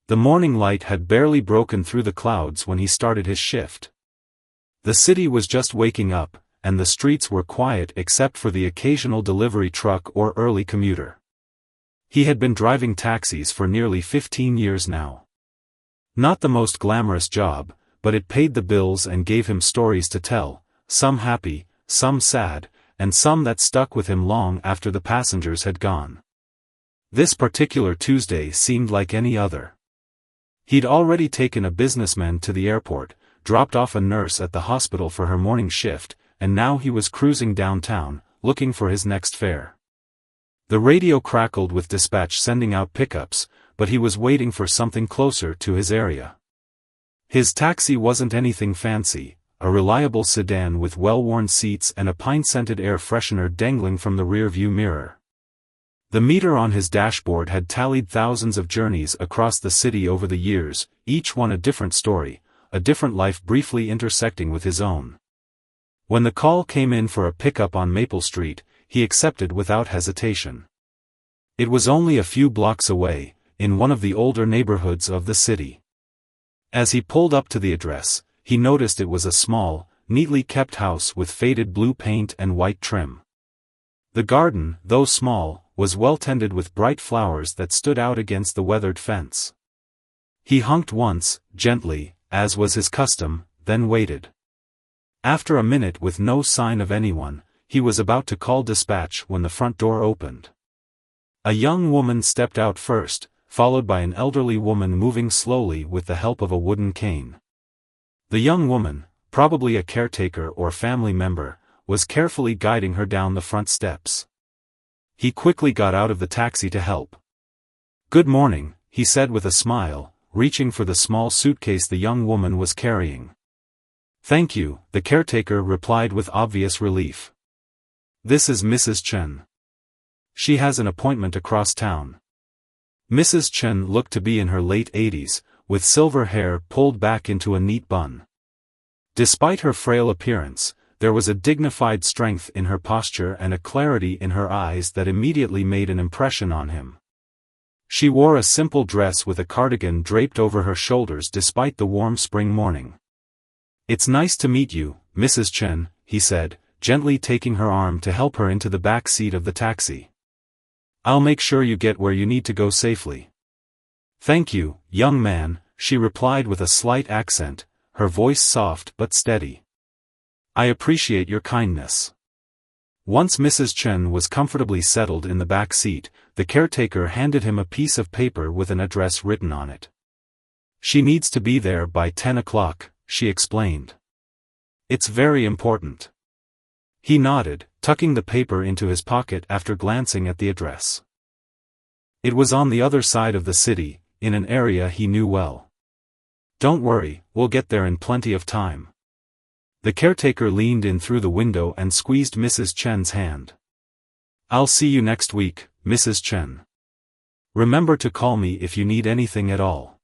The morning light had barely broken through the clouds when he started his shift. The city was just waking up, and the streets were quiet except for the occasional delivery truck or early commuter. He had been driving taxis for nearly 15 years now. Not the most glamorous job, but it paid the bills and gave him stories to tell, some happy, some sad, and some that stuck with him long after the passengers had gone. This particular Tuesday seemed like any other. He'd already taken a businessman to the airport, dropped off a nurse at the hospital for her morning shift, and now he was cruising downtown, looking for his next fare. The radio crackled with dispatch sending out pickups, but he was waiting for something closer to his area. His taxi wasn't anything fancy, a reliable sedan with well-worn seats and a pine-scented air freshener dangling from the rear-view mirror. The meter on his dashboard had tallied thousands of journeys across the city over the years, each one a different story, a different life briefly intersecting with his own. When the call came in for a pickup on Maple Street, he accepted without hesitation. It was only a few blocks away, in one of the older neighborhoods of the city. As he pulled up to the address, he noticed it was a small, neatly kept house with faded blue paint and white trim. The garden, though small, was well tended with bright flowers that stood out against the weathered fence. He honked once, gently, as was his custom, then waited. After a minute with no sign of anyone, he was about to call dispatch when the front door opened. A young woman stepped out first, followed by an elderly woman moving slowly with the help of a wooden cane. The young woman, probably a caretaker or family member, was carefully guiding her down the front steps. He quickly got out of the taxi to help. "Good morning," he said with a smile, reaching for the small suitcase the young woman was carrying. "Thank you," the caretaker replied with obvious relief. "This is Mrs. Chen. She has an appointment across town." Mrs. Chen looked to be in her late 80s, with silver hair pulled back into a neat bun. Despite her frail appearance, there was a dignified strength in her posture and a clarity in her eyes that immediately made an impression on him. She wore a simple dress with a cardigan draped over her shoulders despite the warm spring morning. "It's nice to meet you, Mrs. Chen," he said, gently taking her arm to help her into the back seat of the taxi. "I'll make sure you get where you need to go safely." "Thank you, young man," she replied with a slight accent, her voice soft but steady. "I appreciate your kindness." Once Mrs. Chen was comfortably settled in the back seat, the caretaker handed him a piece of paper with an address written on it. "She needs to be there by 10 o'clock, she explained. "It's very important." He nodded, tucking the paper into his pocket after glancing at the address. It was on the other side of the city, in an area he knew well. "Don't worry, we'll get there in plenty of time." The caretaker leaned in through the window and squeezed Mrs. Chen's hand. "I'll see you next week, Mrs. Chen. Remember to call me if you need anything at all."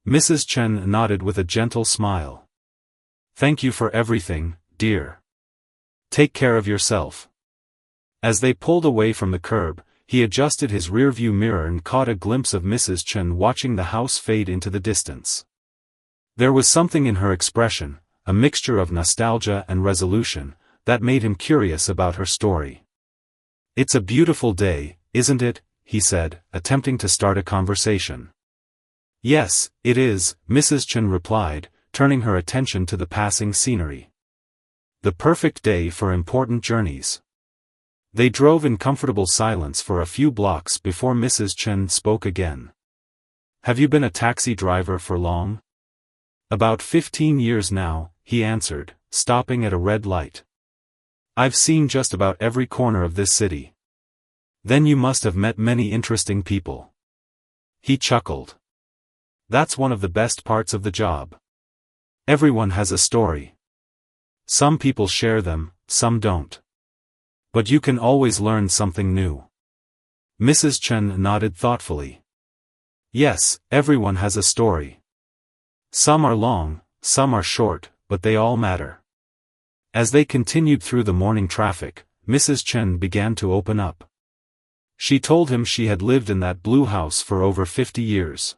Mrs. Chen nodded with a gentle smile. "Thank you for everything, dear. Take care of yourself." As they pulled away from the curb, he adjusted his rearview mirror and caught a glimpse of Mrs. Chen watching the house fade into the distance. There was something in her expression, a mixture of nostalgia and resolution, that made him curious about her story. "It's a beautiful day, isn't it?" he said, attempting to start a conversation. "Yes, it is," Mrs. Chen replied, turning her attention to the passing scenery. "The perfect day for important journeys." They drove in comfortable silence for a few blocks before Mrs. Chen spoke again. "Have you been a taxi driver for long?" "About 15 years now," he answered, stopping at a red light. "I've seen just about every corner of this city." "Then you must have met many interesting people." He chuckled. "That's one of the best parts of the job. Everyone has a story. Some people share them, some don't. But you can always learn something new." Mrs. Chen nodded thoughtfully. "Yes, everyone has a story. Some are long, some are short, but they all matter." As they continued through the morning traffic, Mrs. Chen began to open up. She told him she had lived in that blue house for over 50 years.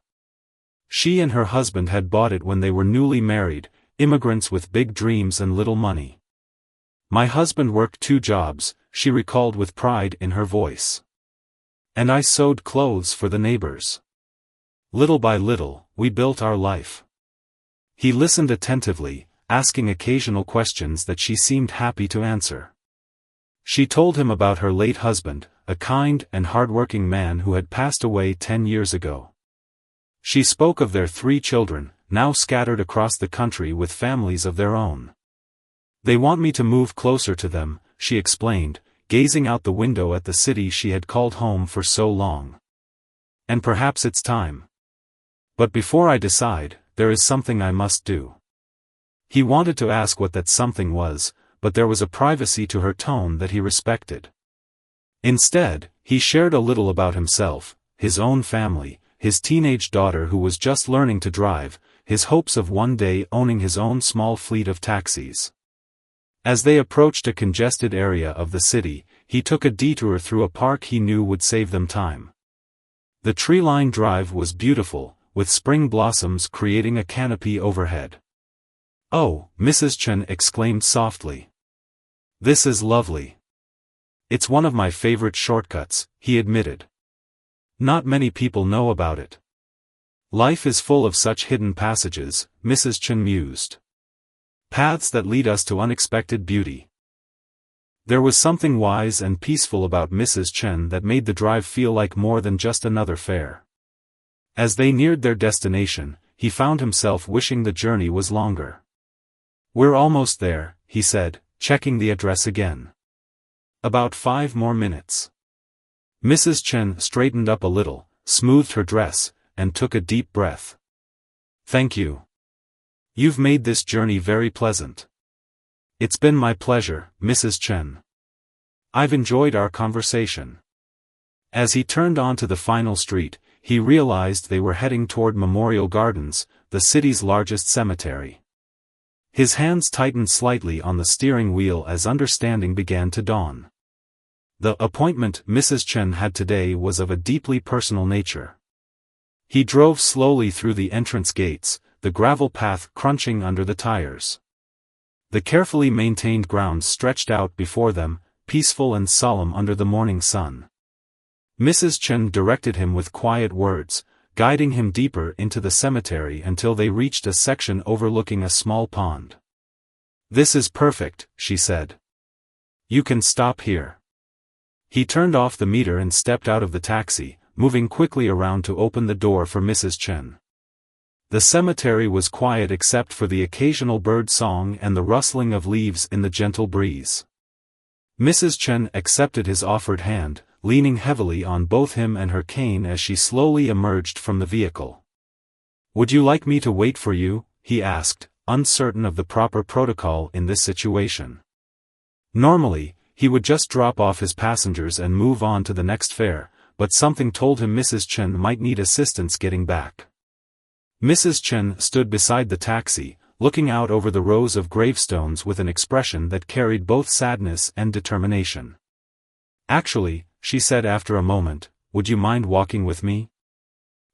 She and her husband had bought it when they were newly married, immigrants with big dreams and little money. My husband worked 2 jobs, she recalled with pride in her voice. And I sewed clothes for the neighbors. Little by little, we built our life. He listened attentively, asking occasional questions that she seemed happy to answer. She told him about her late husband, a kind and hardworking man who had passed away 10 years ago. She spoke of their 3 children, now scattered across the country with families of their own. They want me to move closer to them, she explained, gazing out the window at the city she had called home for so long. And perhaps it's time. But before I decide, there is something I must do. He wanted to ask what that something was, but there was a privacy to her tone that he respected. Instead, he shared a little about himself, his own family, his teenage daughter who was just learning to drive, his hopes of one day owning his own small fleet of taxis. As they approached a congested area of the city, he took a detour through a park he knew would save them time. The tree-lined drive was beautiful, with spring blossoms creating a canopy overhead. "Oh," Mrs. Chen exclaimed softly. "This is lovely. It's one of my favorite shortcuts," he admitted. "Not many people know about it." "Life is full of such hidden passages," Mrs. Chen mused. "Paths that lead us to unexpected beauty." There was something wise and peaceful about Mrs. Chen that made the drive feel like more than just another fare. As they neared their destination, he found himself wishing the journey was longer. "We're almost there," he said, checking the address again. "About 5 more minutes." Mrs. Chen straightened up a little, smoothed her dress, and took a deep breath. "Thank you. You've made this journey very pleasant." "It's been my pleasure, Mrs. Chen. I've enjoyed our conversation." As he turned onto the final street, he realized they were heading toward Memorial Gardens, the city's largest cemetery. His hands tightened slightly on the steering wheel as understanding began to dawn. The appointment Mrs. Chen had today was of a deeply personal nature. He drove slowly through the entrance gates, the gravel path crunching under the tires. The carefully maintained grounds stretched out before them, peaceful and solemn under the morning sun. Mrs. Chen directed him with quiet words, guiding him deeper into the cemetery until they reached a section overlooking a small pond. "This is perfect," she said. "You can stop here." He turned off the meter and stepped out of the taxi, moving quickly around to open the door for Mrs. Chen. The cemetery was quiet except for the occasional bird song and the rustling of leaves in the gentle breeze. Mrs. Chen accepted his offered hand, leaning heavily on both him and her cane as she slowly emerged from the vehicle. "Would you like me to wait for you?" he asked, uncertain of the proper protocol in this situation. Normally, he would just drop off his passengers and move on to the next fare, but something told him Mrs. Chen might need assistance getting back. Mrs. Chen stood beside the taxi, looking out over the rows of gravestones with an expression that carried both sadness and determination. "Actually," she said after a moment, "would you mind walking with me?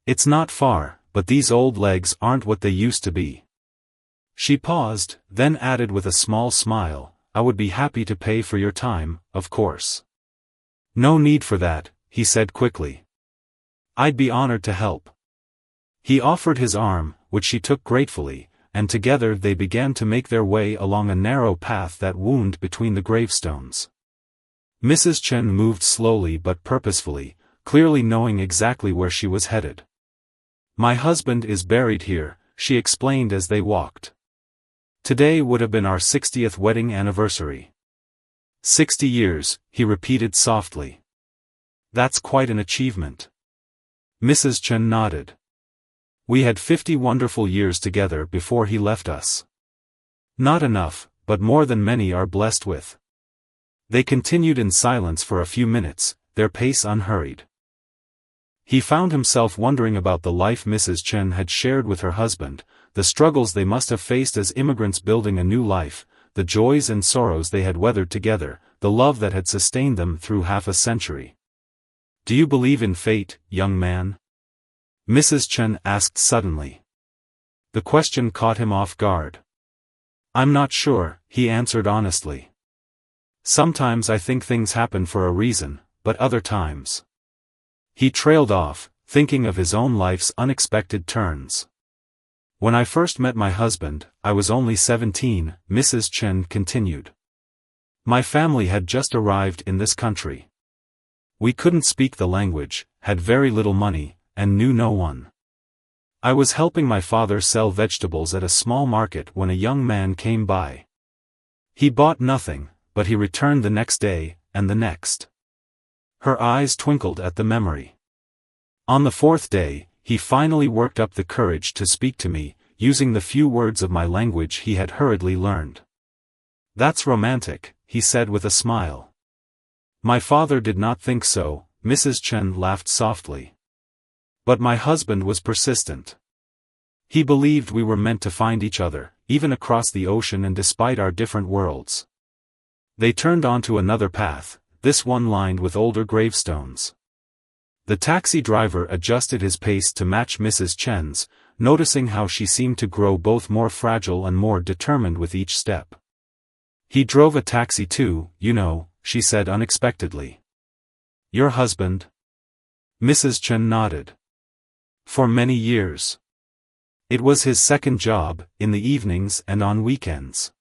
It's not far, but these old legs aren't what they used to be." She paused, then added with a small smile, "I would be happy to pay for your time, of course." "No need for that," he said quickly. "I'd be honored to help." He offered his arm, which she took gratefully, and together they began to make their way along a narrow path that wound between the gravestones. Mrs. Chen moved slowly but purposefully, clearly knowing exactly where she was headed. "My husband is buried here," she explained as they walked. "Today would have been our 60th wedding anniversary." 60 years, he repeated softly. "That's quite an achievement." Mrs. Chen nodded. "We had 50 wonderful years together before he left us. Not enough, but more than many are blessed with." They continued in silence for a few minutes, their pace unhurried. He found himself wondering about the life Mrs. Chen had shared with her husband, the struggles they must have faced as immigrants building a new life, the joys and sorrows they had weathered together, the love that had sustained them through half a century. "Do you believe in fate, young man?" Mrs. Chen asked suddenly. The question caught him off guard. I'm not sure, he answered honestly. Sometimes I think things happen for a reason, but other times. He trailed off, thinking of his own life's unexpected turns. When I first met my husband, I was only 17, Mrs. Chen continued. My family had just arrived in this country. We couldn't speak the language, had very little money, and knew no one. I was helping my father sell vegetables at a small market when a young man came by. He bought nothing, but he returned the next day, and the next. Her eyes twinkled at the memory. On the fourth day, he finally worked up the courage to speak to me, using the few words of my language he had hurriedly learned. That's romantic, he said with a smile. My father did not think so, Mrs. Chen laughed softly. But my husband was persistent. He believed we were meant to find each other, even across the ocean and despite our different worlds. They turned onto another path, this one lined with older gravestones. The taxi driver adjusted his pace to match Mrs. Chen's, noticing how she seemed to grow both more fragile and more determined with each step. He drove a taxi too, you know, she said unexpectedly. Your husband? Mrs. Chen nodded. For many years. It was his second job, in the evenings and on weekends.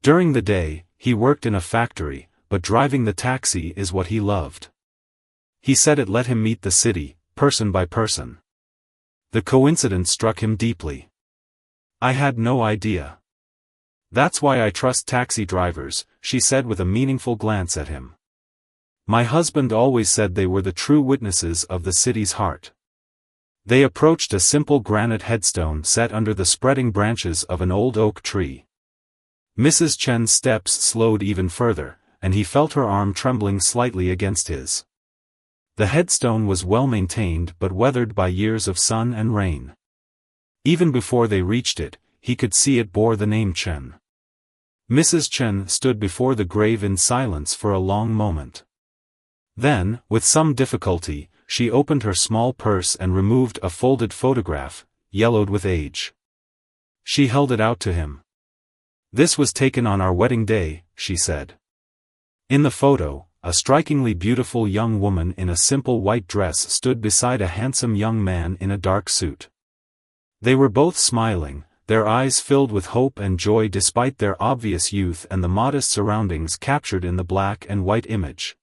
During the day, he worked in a factory, but driving the taxi is what he loved. He said it let him meet the city, person by person. The coincidence struck him deeply. I had no idea. That's why I trust taxi drivers, she said with a meaningful glance at him. My husband always said they were the true witnesses of the city's heart. They approached a simple granite headstone set under the spreading branches of an old oak tree. Mrs. Chen's steps slowed even further, and he felt her arm trembling slightly against his. The headstone was well maintained but weathered by years of sun and rain. Even before they reached it, he could see it bore the name Chen. Mrs. Chen stood before the grave in silence for a long moment. Then, with some difficulty, she opened her small purse and removed a folded photograph, yellowed with age. She held it out to him. This was taken on our wedding day, she said. In the photo, a strikingly beautiful young woman in a simple white dress stood beside a handsome young man in a dark suit. They were both smiling, their eyes filled with hope and joy despite their obvious youth and the modest surroundings captured in the black and white image.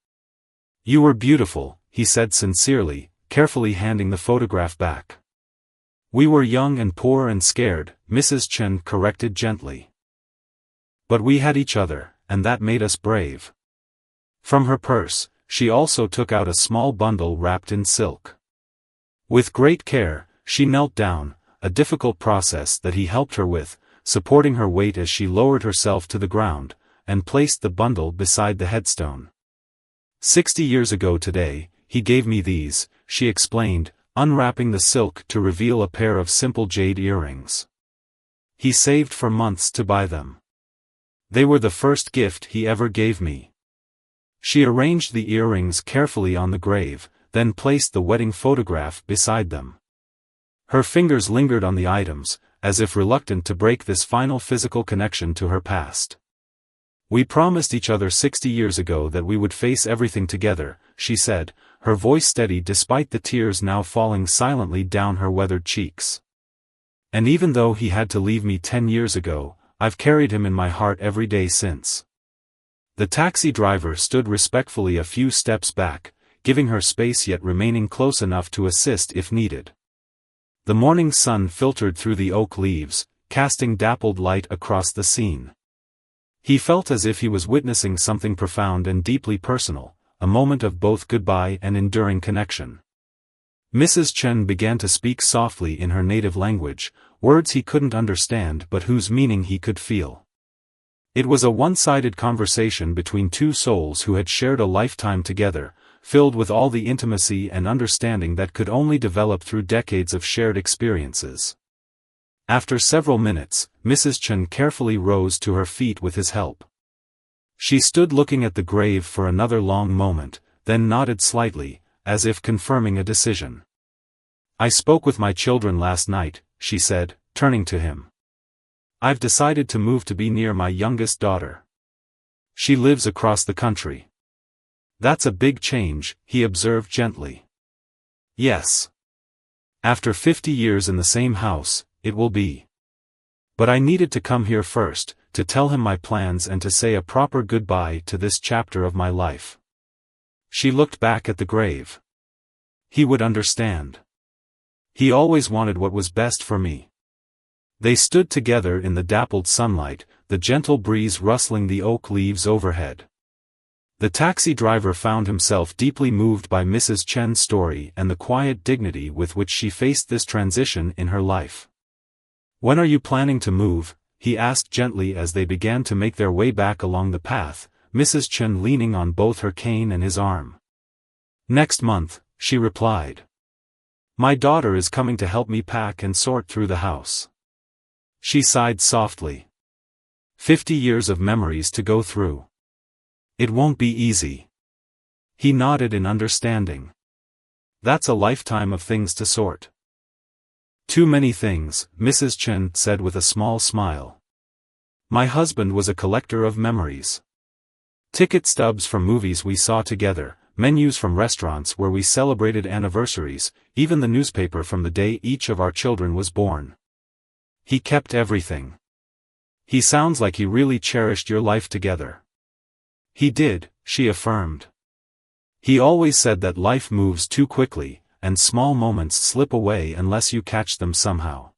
You were beautiful, he said sincerely, carefully handing the photograph back. We were young and poor and scared, Mrs. Chen corrected gently. But we had each other, and that made us brave. From her purse, she also took out a small bundle wrapped in silk. With great care, she knelt down, a difficult process that he helped her with, supporting her weight as she lowered herself to the ground, and placed the bundle beside the headstone. 60 years ago today, he gave me these, she explained, unwrapping the silk to reveal a pair of simple jade earrings. He saved for months to buy them. They were the first gift he ever gave me. She arranged the earrings carefully on the grave, then placed the wedding photograph beside them. Her fingers lingered on the items, as if reluctant to break this final physical connection to her past. We promised each other 60 years ago that we would face everything together, she said, her voice steady despite the tears now falling silently down her weathered cheeks. And even though he had to leave me 10 years ago, I've carried him in my heart every day since. The taxi driver stood respectfully a few steps back, giving her space yet remaining close enough to assist if needed. The morning sun filtered through the oak leaves, casting dappled light across the scene. He felt as if he was witnessing something profound and deeply personal, a moment of both goodbye and enduring connection. Mrs. Chen began to speak softly in her native language, words he couldn't understand but whose meaning he could feel. It was a one-sided conversation between two souls who had shared a lifetime together, filled with all the intimacy and understanding that could only develop through decades of shared experiences. After several minutes, Mrs. Chen carefully rose to her feet with his help. She stood looking at the grave for another long moment, then nodded slightly, as if confirming a decision. I spoke with my children last night, she said, turning to him. I've decided to move to be near my youngest daughter. She lives across the country. That's a big change, he observed gently. Yes. After 50 years in the same house, it will be. But I needed to come here first, to tell him my plans and to say a proper goodbye to this chapter of my life. She looked back at the grave. He would understand. He always wanted what was best for me. They stood together in the dappled sunlight, the gentle breeze rustling the oak leaves overhead. The taxi driver found himself deeply moved by Mrs. Chen's story and the quiet dignity with which she faced this transition in her life. When are you planning to move? He asked gently as they began to make their way back along the path, Mrs. Chen leaning on both her cane and his arm. Next month, she replied. My daughter is coming to help me pack and sort through the house. She sighed softly. 50 years of memories to go through. It won't be easy. He nodded in understanding. That's a lifetime of things to sort. Too many things, Mrs. Chen said with a small smile. My husband was a collector of memories. Ticket stubs from movies we saw together, menus from restaurants where we celebrated anniversaries, even the newspaper from the day each of our children was born. He kept everything. He sounds like he really cherished your life together. He did, she affirmed. He always said that life moves too quickly, and small moments slip away unless you catch them somehow.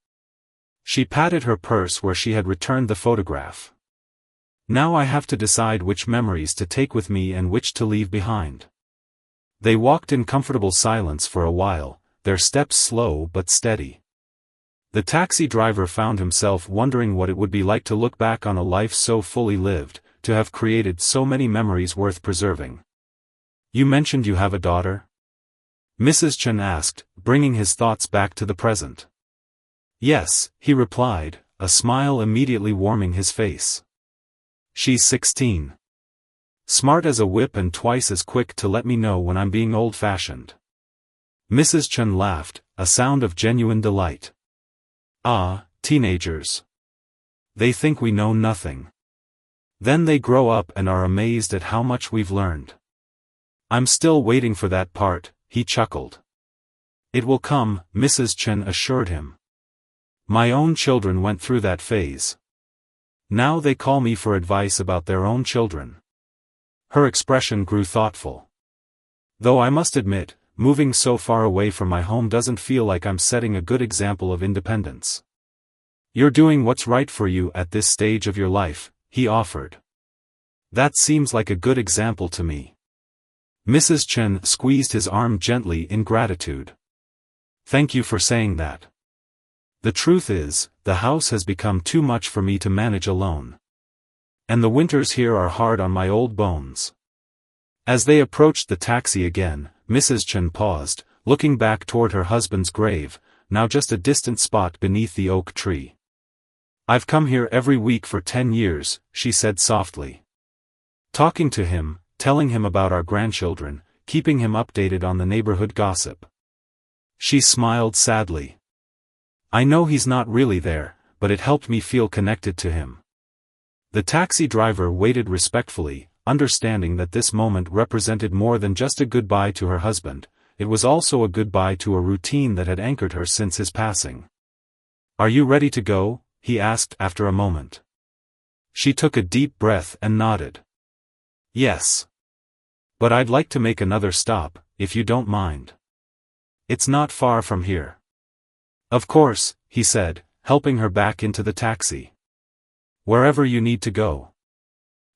She patted her purse where she had returned the photograph. Now I have to decide which memories to take with me and which to leave behind. They walked in comfortable silence for a while, their steps slow but steady. The taxi driver found himself wondering what it would be like to look back on a life so fully lived, to have created so many memories worth preserving. You mentioned you have a daughter? Mrs. Chen asked, bringing his thoughts back to the present. Yes, he replied, a smile immediately warming his face. She's 16. Smart as a whip and twice as quick to let me know when I'm being old-fashioned. Mrs. Chen laughed, a sound of genuine delight. Ah, teenagers. They think we know nothing. Then they grow up and are amazed at how much we've learned. I'm still waiting for that part, he chuckled. It will come, Mrs. Chen assured him. My own children went through that phase. Now they call me for advice about their own children. Her expression grew thoughtful. Though I must admit, moving so far away from my home doesn't feel like I'm setting a good example of independence. You're doing what's right for you at this stage of your life, he offered. That seems like a good example to me. Mrs. Chen squeezed his arm gently in gratitude. Thank you for saying that. The truth is, the house has become too much for me to manage alone. And the winters here are hard on my old bones. As they approached the taxi again, Mrs. Chen paused, looking back toward her husband's grave, now just a distant spot beneath the oak tree. I've come here every week for 10 years, she said softly. Talking to him, telling him about our grandchildren, keeping him updated on the neighborhood gossip. She smiled sadly. I know he's not really there, but it helped me feel connected to him. The taxi driver waited respectfully, understanding that this moment represented more than just a goodbye to her husband, it was also a goodbye to a routine that had anchored her since his passing. Are you ready to go? He asked after a moment. She took a deep breath and nodded. Yes. But I'd like to make another stop, if you don't mind. It's not far from here. Of course, he said, helping her back into the taxi. Wherever you need to go.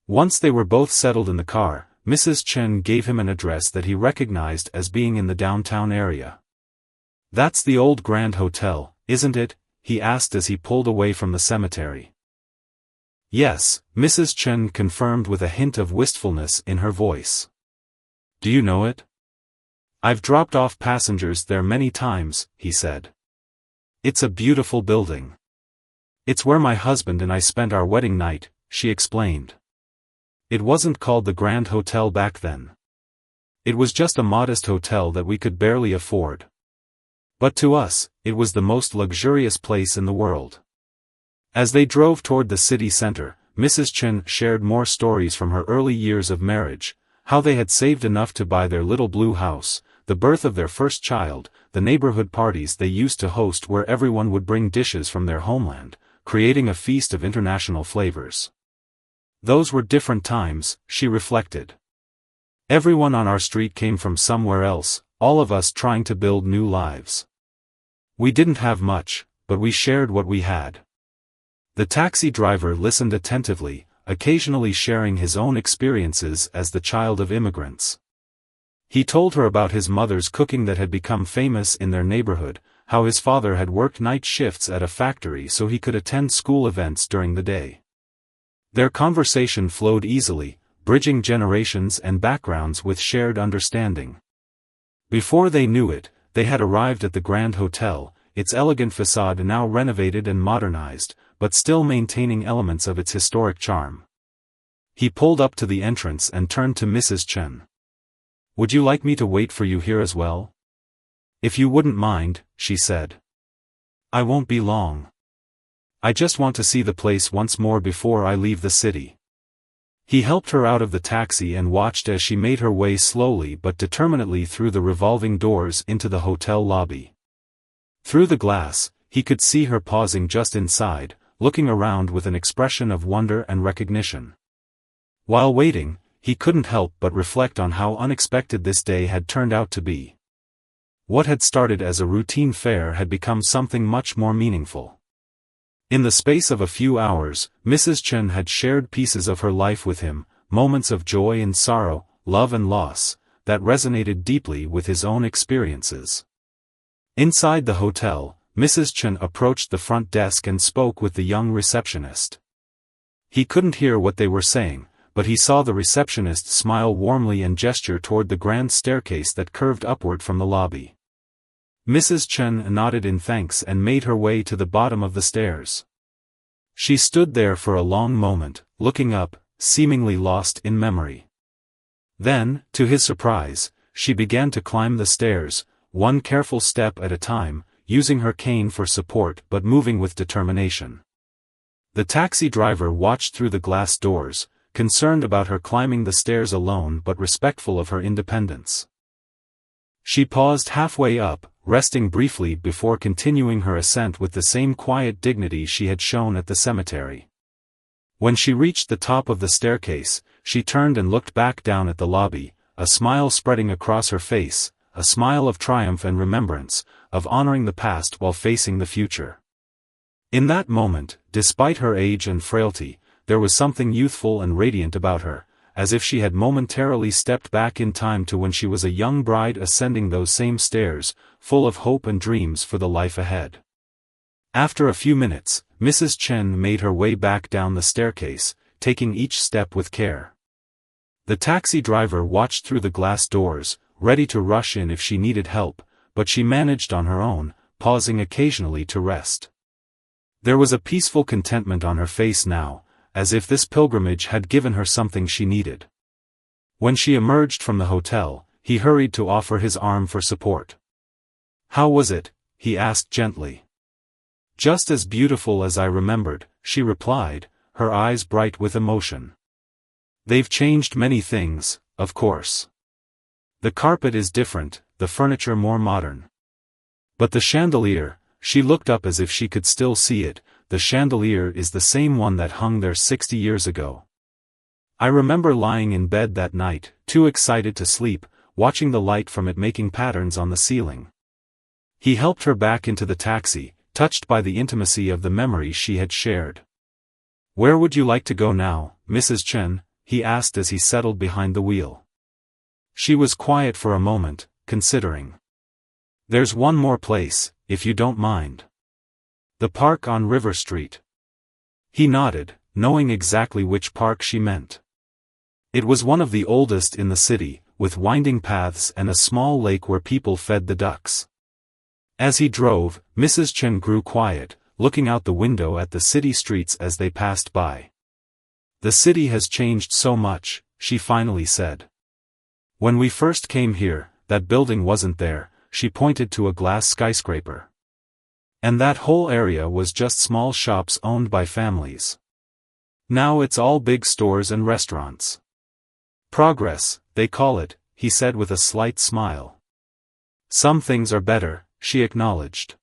Once they were both settled in the car, Mrs. Chen gave him an address that he recognized as being in the downtown area. That's the old Grand Hotel, isn't it? He asked as he pulled away from the cemetery. Yes, Mrs. Chen confirmed with a hint of wistfulness in her voice. Do you know it? I've dropped off passengers there many times, he said. It's a beautiful building. It's where my husband and I spent our wedding night, she explained. It wasn't called the Grand Hotel back then. It was just a modest hotel that we could barely afford. But to us, it was the most luxurious place in the world. As they drove toward the city center, Mrs. Chen shared more stories from her early years of marriage, how they had saved enough to buy their little blue house, the birth of their first child, the neighborhood parties they used to host where everyone would bring dishes from their homeland, creating a feast of international flavors. Those were different times, she reflected. Everyone on our street came from somewhere else, all of us trying to build new lives. We didn't have much, but we shared what we had. The taxi driver listened attentively, occasionally sharing his own experiences as the child of immigrants. He told her about his mother's cooking that had become famous in their neighborhood, how his father had worked night shifts at a factory so he could attend school events during the day. Their conversation flowed easily, bridging generations and backgrounds with shared understanding. Before they knew it, they had arrived at the Grand Hotel, its elegant facade now renovated and modernized, but still maintaining elements of its historic charm. He pulled up to the entrance and turned to Mrs. Chen. "Would you like me to wait for you here as well?" "If you wouldn't mind," she said. "I won't be long. I just want to see the place once more before I leave the city." He helped her out of the taxi and watched as she made her way slowly but determinedly through the revolving doors into the hotel lobby. Through the glass, he could see her pausing just inside, looking around with an expression of wonder and recognition. While waiting, he couldn't help but reflect on how unexpected this day had turned out to be. What had started as a routine fare had become something much more meaningful. In the space of a few hours, Mrs. Chen had shared pieces of her life with him, moments of joy and sorrow, love and loss, that resonated deeply with his own experiences. Inside the hotel, Mrs. Chen approached the front desk and spoke with the young receptionist. He couldn't hear what they were saying, but he saw the receptionist smile warmly and gesture toward the grand staircase that curved upward from the lobby. Mrs. Chen nodded in thanks and made her way to the bottom of the stairs. She stood there for a long moment, looking up, seemingly lost in memory. Then, to his surprise, she began to climb the stairs, one careful step at a time, using her cane for support but moving with determination. The taxi driver watched through the glass doors, concerned about her climbing the stairs alone but respectful of her independence. She paused halfway up, resting briefly before continuing her ascent with the same quiet dignity she had shown at the cemetery. When she reached the top of the staircase, she turned and looked back down at the lobby, a smile spreading across her face, a smile of triumph and remembrance, of honoring the past while facing the future. In that moment, despite her age and frailty, there was something youthful and radiant about her, as if she had momentarily stepped back in time to when she was a young bride ascending those same stairs, full of hope and dreams for the life ahead. After a few minutes, Mrs. Chen made her way back down the staircase, taking each step with care. The taxi driver watched through the glass doors, ready to rush in if she needed help, but she managed on her own, pausing occasionally to rest. There was a peaceful contentment on her face now, as if this pilgrimage had given her something she needed. When she emerged from the hotel, he hurried to offer his arm for support. "How was it?" he asked gently. "Just as beautiful as I remembered," she replied, her eyes bright with emotion. "They've changed many things, of course. The carpet is different, the furniture more modern. But the chandelier," she looked up as if she could still see it, "the chandelier is the same one that hung there 60 years ago. I remember lying in bed that night, too excited to sleep, watching the light from it making patterns on the ceiling." He helped her back into the taxi, touched by the intimacy of the memories she had shared. "Where would you like to go now, Mrs. Chen?" he asked as he settled behind the wheel. She was quiet for a moment, considering. "There's one more place, if you don't mind. The park on River Street." He nodded, knowing exactly which park she meant. It was one of the oldest in the city, with winding paths and a small lake where people fed the ducks. As he drove, Mrs. Chen grew quiet, looking out the window at the city streets as they passed by. "The city has changed so much," she finally said. "When we first came here, that building wasn't there," she pointed to a glass skyscraper. And that whole area was just small shops owned by families. Now it's all big stores and restaurants. Progress, they call it, he said with a slight smile. Some things are better, she acknowledged.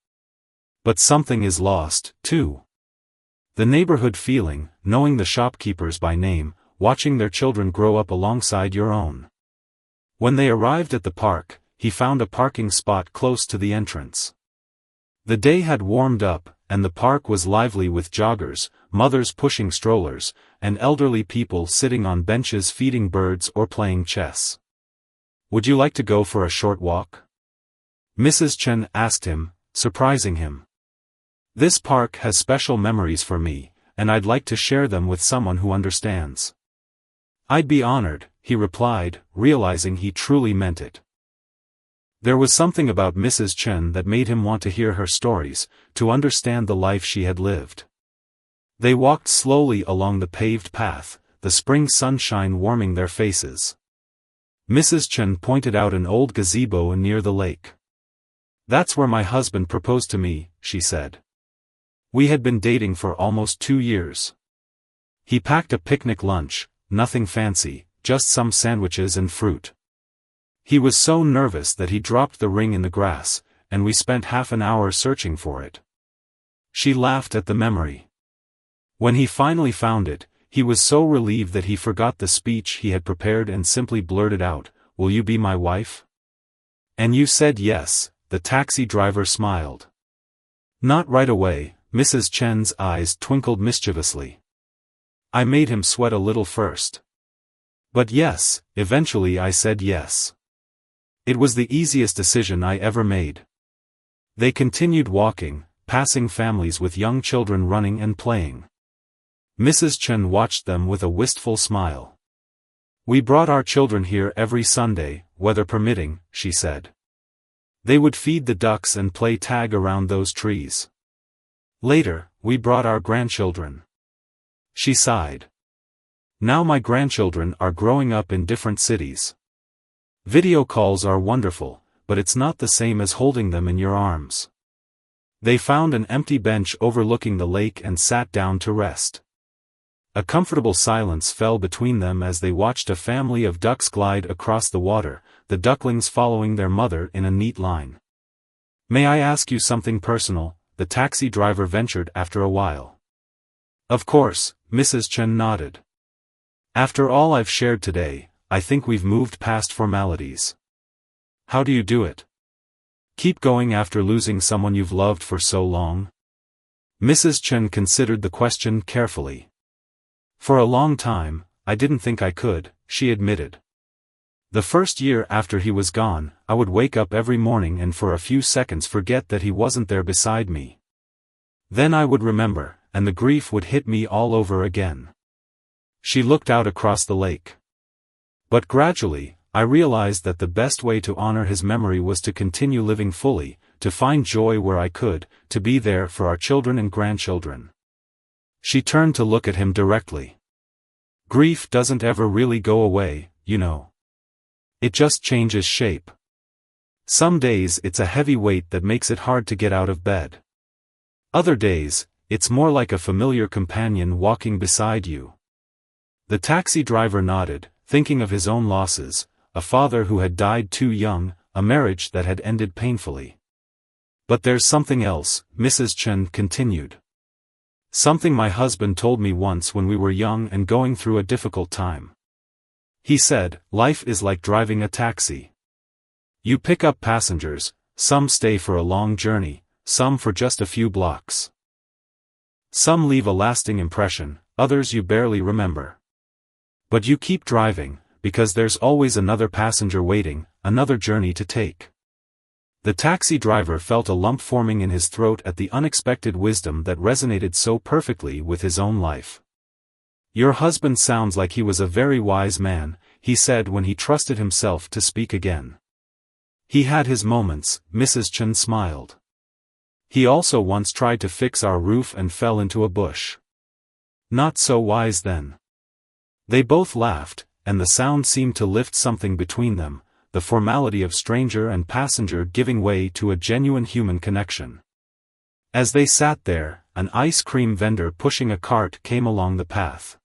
But something is lost, too. The neighborhood feeling, knowing the shopkeepers by name, watching their children grow up alongside your own. When they arrived at the park, he found a parking spot close to the entrance. The day had warmed up, and the park was lively with joggers, mothers pushing strollers, and elderly people sitting on benches feeding birds or playing chess. Would you like to go for a short walk? Mrs. Chen asked him, surprising him. This park has special memories for me, and I'd like to share them with someone who understands. I'd be honored, he replied, realizing he truly meant it. There was something about Mrs. Chen that made him want to hear her stories, to understand the life she had lived. They walked slowly along the paved path, the spring sunshine warming their faces. Mrs. Chen pointed out an old gazebo near the lake. That's where my husband proposed to me, she said. We had been dating for almost 2 years. He packed a picnic lunch, nothing fancy, just some sandwiches and fruit. He was so nervous that he dropped the ring in the grass, and we spent half an hour searching for it. She laughed at the memory. When he finally found it, he was so relieved that he forgot the speech he had prepared and simply blurted out, "Will you be my wife?" "And you said yes," the taxi driver smiled. Not right away, Mrs. Chen's eyes twinkled mischievously. I made him sweat a little first. But yes, eventually I said yes. It was the easiest decision I ever made. They continued walking, passing families with young children running and playing. Mrs. Chen watched them with a wistful smile. We brought our children here every Sunday, weather permitting, she said. They would feed the ducks and play tag around those trees. Later, we brought our grandchildren. She sighed. Now my grandchildren are growing up in different cities. Video calls are wonderful, but it's not the same as holding them in your arms. They found an empty bench overlooking the lake and sat down to rest. A comfortable silence fell between them as they watched a family of ducks glide across the water, the ducklings following their mother in a neat line. May I ask you something personal? The taxi driver ventured after a while. Of course, Mrs. Chen nodded. After all I've shared today, I think we've moved past formalities. How do you do it? Keep going after losing someone you've loved for so long? Mrs. Chen considered the question carefully. For a long time, I didn't think I could, she admitted. The first year after he was gone, I would wake up every morning and for a few seconds forget that he wasn't there beside me. Then I would remember, and the grief would hit me all over again. She looked out across the lake. But gradually, I realized that the best way to honor his memory was to continue living fully, to find joy where I could, to be there for our children and grandchildren. She turned to look at him directly. Grief doesn't ever really go away, you know. It just changes shape. Some days it's a heavy weight that makes it hard to get out of bed. Other days, it's more like a familiar companion walking beside you. The taxi driver nodded, thinking of his own losses, a father who had died too young, a marriage that had ended painfully. But there's something else, Mrs. Chen continued. Something my husband told me once when we were young and going through a difficult time. He said, life is like driving a taxi. You pick up passengers, some stay for a long journey, some for just a few blocks. Some leave a lasting impression, others you barely remember. But you keep driving, because there's always another passenger waiting, another journey to take. The taxi driver felt a lump forming in his throat at the unexpected wisdom that resonated so perfectly with his own life. Your husband sounds like he was a very wise man, he said when he trusted himself to speak again. He had his moments, Mrs. Chen smiled. He also once tried to fix our roof and fell into a bush. Not so wise then. They both laughed, and the sound seemed to lift something between them, the formality of stranger and passenger giving way to a genuine human connection. As they sat there, an ice cream vendor pushing a cart came along the path.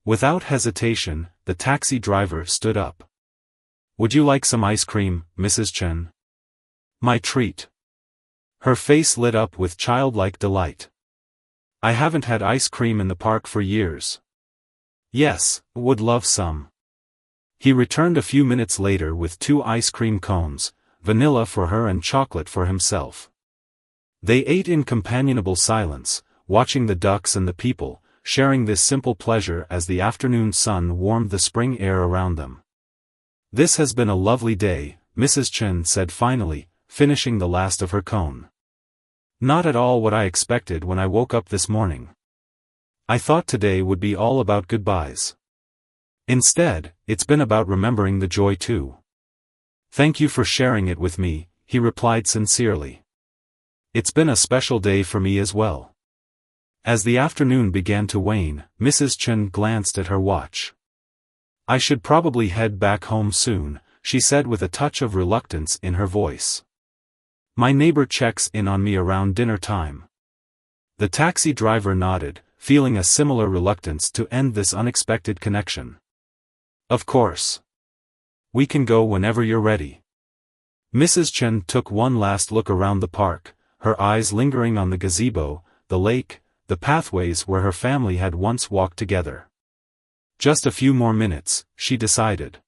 Without hesitation, the taxi driver stood up. "Would you like some ice cream, Mrs. Chen?" "My treat." Her face lit up with childlike delight. "I haven't had ice cream in the park for years." "Yes, would love some." He returned a few minutes later with 2 ice cream cones, vanilla for her and chocolate for himself. They ate in companionable silence, watching the ducks and the people, sharing this simple pleasure as the afternoon sun warmed the spring air around them. "This has been a lovely day," Mrs. Chen said finally, finishing the last of her cone. "Not at all what I expected when I woke up this morning. I thought today would be all about goodbyes. Instead, it's been about remembering the joy too." "Thank you for sharing it with me," he replied sincerely. "It's been a special day for me as well." As the afternoon began to wane, Mrs. Chen glanced at her watch. "I should probably head back home soon," she said with a touch of reluctance in her voice. "My neighbor checks in on me around dinner time." The taxi driver nodded, feeling a similar reluctance to end this unexpected connection. "Of course. We can go whenever you're ready." Mrs. Chen took one last look around the park, her eyes lingering on the gazebo, the lake, the pathways where her family had once walked together. "Just a few more minutes," she decided.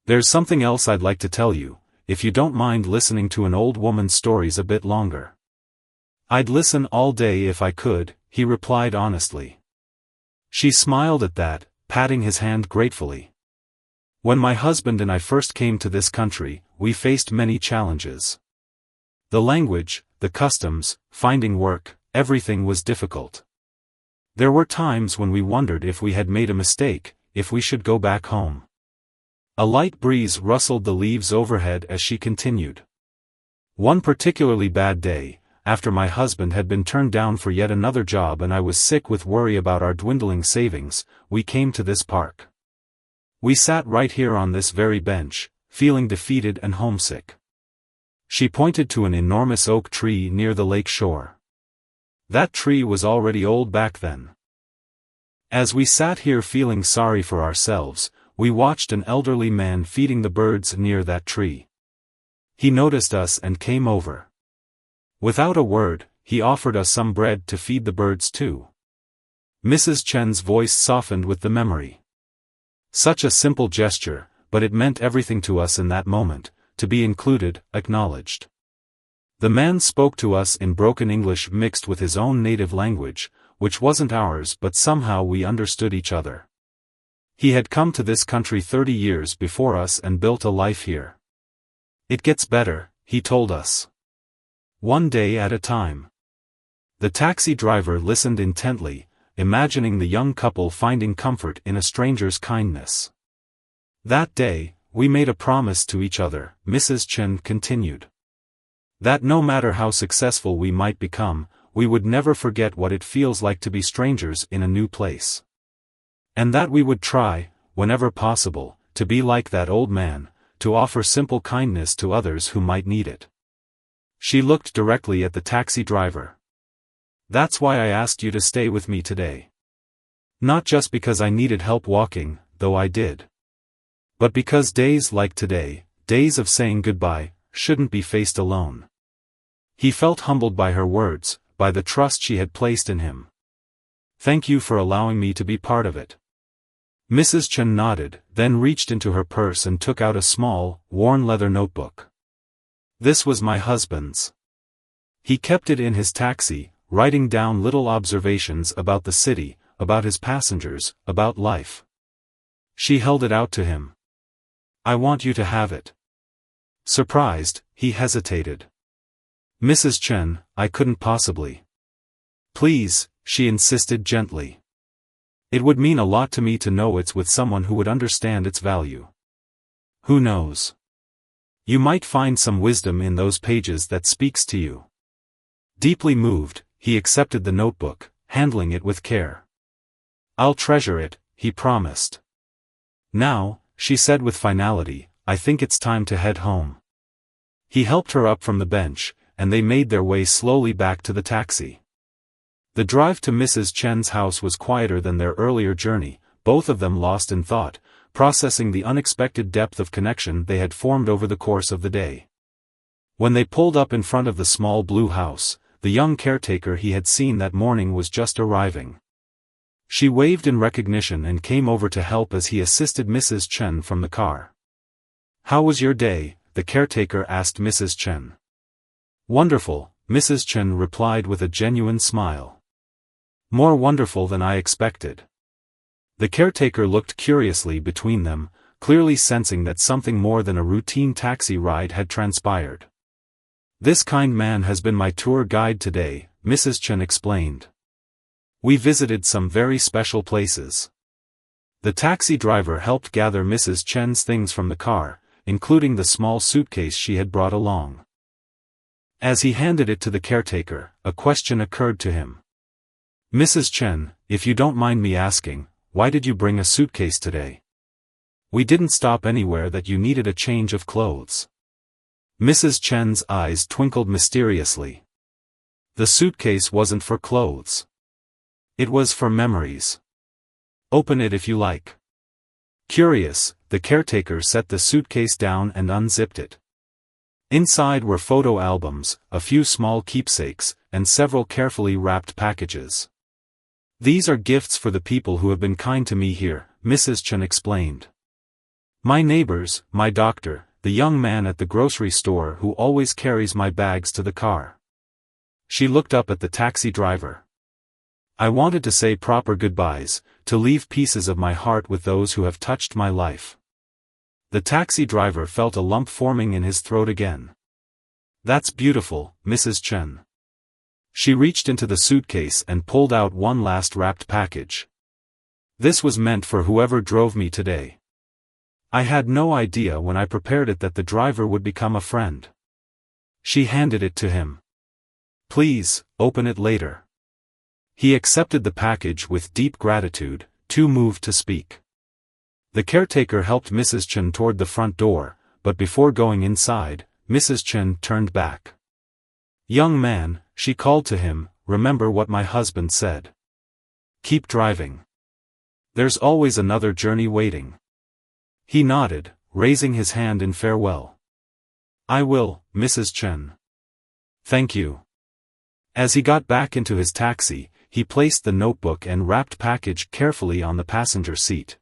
"There's something else I'd like to tell you, if you don't mind listening to an old woman's stories a bit longer." "I'd listen all day if I could," he replied honestly. She smiled at that, patting his hand gratefully. "When my husband and I first came to this country, we faced many challenges. The language, the customs, finding work, everything was difficult. There were times when we wondered if we had made a mistake, if we should go back home." A light breeze rustled the leaves overhead as she continued. "One particularly bad day, after my husband had been turned down for yet another job and I was sick with worry about our dwindling savings, we came to this park. We sat right here on this very bench, feeling defeated and homesick." She pointed to an enormous oak tree near the lake shore. "That tree was already old back then. As we sat here feeling sorry for ourselves, we watched an elderly man feeding the birds near that tree. He noticed us and came over. Without a word, he offered us some bread to feed the birds too." Mrs. Chen's voice softened with the memory. Such a simple gesture, but it meant everything to us in that moment, to be included, acknowledged. The man spoke to us in broken English mixed with his own native language, which wasn't ours, but somehow we understood each other. He had come to this country 30 years before us and built a life here. "It gets better," he told us. "One day at a time." The taxi driver listened intently, imagining the young couple finding comfort in a stranger's kindness. "That day, we made a promise to each other," Mrs. Chen continued. "That no matter how successful we might become, we would never forget what it feels like to be strangers in a new place. And that we would try, whenever possible, to be like that old man, to offer simple kindness to others who might need it." She looked directly at the taxi driver. "That's why I asked you to stay with me today. Not just because I needed help walking, though I did. But because days like today, days of saying goodbye, shouldn't be faced alone." He felt humbled by her words, by the trust she had placed in him. "Thank you for allowing me to be part of it." Mrs. Chen nodded, then reached into her purse and took out a small, worn leather notebook. "This was my husband's. He kept it in his taxi, writing down little observations about the city, about his passengers, about life." She held it out to him. "I want you to have it." Surprised, he hesitated. "Mrs. Chen, I couldn't possibly." "Please," she insisted gently. "It would mean a lot to me to know it's with someone who would understand its value. Who knows? You might find some wisdom in those pages that speaks to you." Deeply moved, he accepted the notebook, handling it with care. "I'll treasure it," he promised. "Now," she said with finality, I think it's time to head home." He helped her up from the bench, and they made their way slowly back to the taxi. The drive to Mrs. Chen's house was quieter than their earlier journey, both of them lost in thought, processing the unexpected depth of connection they had formed over the course of the day. When they pulled up in front of the small blue house, the young caretaker he had seen that morning was just arriving. She waved in recognition and came over to help as he assisted Mrs. Chen from the car. "How was your day?" the caretaker asked Mrs. Chen. "Wonderful," Mrs. Chen replied with a genuine smile. "More wonderful than I expected." The caretaker looked curiously between them, clearly sensing that something more than a routine taxi ride had transpired. "This kind man has been my tour guide today," Mrs. Chen explained. "We visited some very special places." The taxi driver helped gather Mrs. Chen's things from the car, including the small suitcase she had brought along. As he handed it to the caretaker, a question occurred to him. "Mrs. Chen, if you don't mind me asking, why did you bring a suitcase today? We didn't stop anywhere that you needed a change of clothes." Mrs. Chen's eyes twinkled mysteriously. "The suitcase wasn't for clothes. It was for memories. Open it if you like." Curious, the caretaker set the suitcase down and unzipped it. Inside were photo albums, a few small keepsakes, and several carefully wrapped packages. "These are gifts for the people who have been kind to me here," Mrs. Chen explained. "My neighbors, my doctor, the young man at the grocery store who always carries my bags to the car." She looked up at the taxi driver. "I wanted to say proper goodbyes, to leave pieces of my heart with those who have touched my life." The taxi driver felt a lump forming in his throat again. "That's beautiful, Mrs. Chen." She reached into the suitcase and pulled out one last wrapped package. "This was meant for whoever drove me today. I had no idea when I prepared it that the driver would become a friend." She handed it to him. "Please, open it later." He accepted the package with deep gratitude, too moved to speak. The caretaker helped Mrs. Chen toward the front door, but before going inside, Mrs. Chen turned back. "Young man," she called to him, "remember what my husband said. Keep driving. There's always another journey waiting." He nodded, raising his hand in farewell. "I will, Mrs. Chen. Thank you." As he got back into his taxi, he placed the notebook and wrapped package carefully on the passenger seat.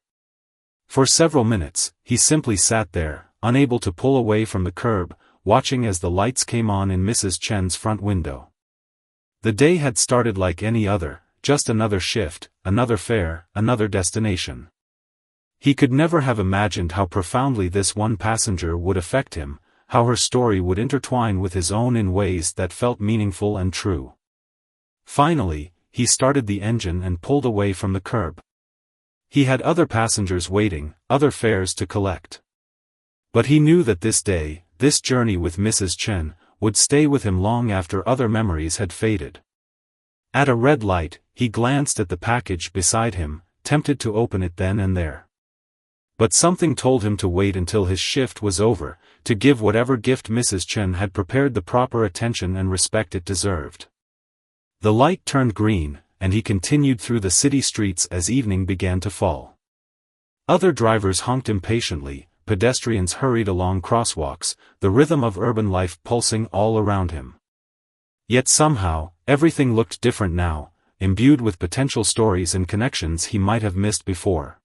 For several minutes, he simply sat there, unable to pull away from the curb, watching as the lights came on in Mrs. Chen's front window. The day had started like any other, just another shift, another fare, another destination. He could never have imagined how profoundly this one passenger would affect him, how her story would intertwine with his own in ways that felt meaningful and true. Finally, he started the engine and pulled away from the curb. He had other passengers waiting, other fares to collect. But he knew that this day, this journey with Mrs. Chen, would stay with him long after other memories had faded. At a red light, he glanced at the package beside him, tempted to open it then and there. But something told him to wait until his shift was over, to give whatever gift Mrs. Chen had prepared the proper attention and respect it deserved. The light turned green, and he continued through the city streets as evening began to fall. Other drivers honked impatiently, pedestrians hurried along crosswalks, the rhythm of urban life pulsing all around him. Yet somehow, everything looked different now, imbued with potential stories and connections he might have missed before.